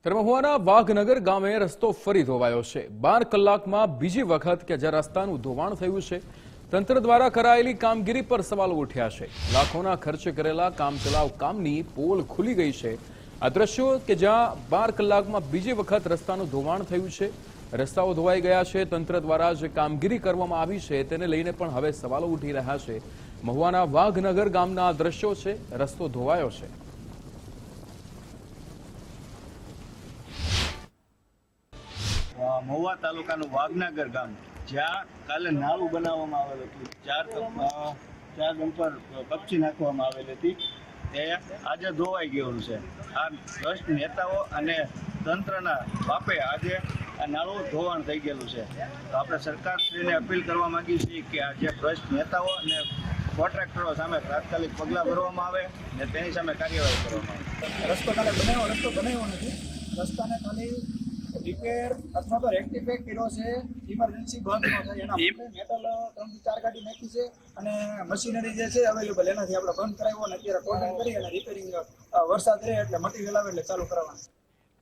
મહુવાના વાઘનગર ગામે રસ્તો ફરી ધોવાયો છે। 12 કલાકમાં બીજી વખત કે જે રસ્તાનું ધોવાણ થયું છે। તંત્ર દ્વારા કરાયેલી કામગીરી પર સવાલો ઉઠ્યા છે। લાખોના ખર્ચે કરેલા કામચલાઉ કામની પોલ ખુલી ગઈ છે। આ દ્રશ્યો કે જ્યાં 12 કલાકમાં બીજી વખત રસ્તાનું ધોવાણ થયું છે। રસ્તાઓ ધોવાઈ ગયા છે। તંત્ર દ્વારા જે કામગીરી કરવામાં આવી છે તેને લઈને પણ હવે સવાલો ઉઠી રહ્યા છે। મહુવાના વાઘનગર ગામના દ્રશ્યો છે। રસ્તો ધોવાયો છે। મહુવા તાલુકાનું વાઘનગર ગામ જ્યાં કાલે નાળું બનાવવામાં આવેલું હતું, ચાર ડમ્પર કપચી નાખવામાં આવેલી હતી, તે આજે ધોવાઈ ગયેલું છે। આ ભ્રષ્ટ નેતાઓ અને તંત્રના પાપે આજે આ નાળું ધોવાણ થઈ ગયેલું છે। તો આપણે સરકારશ્રીને અપીલ કરવા માંગીએ છીએ કે આ જે ભ્રષ્ટ નેતાઓ અને કોન્ટ્રાક્ટરો સામે તાત્કાલિક પગલાં ભરવામાં આવે અને તેની સામે કાર્યવાહી કરવામાં આવે। રસ્તો બનાવ્યો નથી। રસ્તાને ખાલી રિપેર અથવા તો રેક્ટિફાઈ કર્યો છે, ઇમરજન્સી બંધ ન થાય એના માટે મેટલ 3 થી 4 ગાડી નાખી છે અને મશીનરી જે છે અવેલેબલ એનાથી આપણે બંધ કરાવ્યો અને અત્યારે કોર્ડન કરી અને રિપેરિંગ વરસાદ રહે એટલે મટીરિયલ આવે એટલે ચાલુ કરવાનું।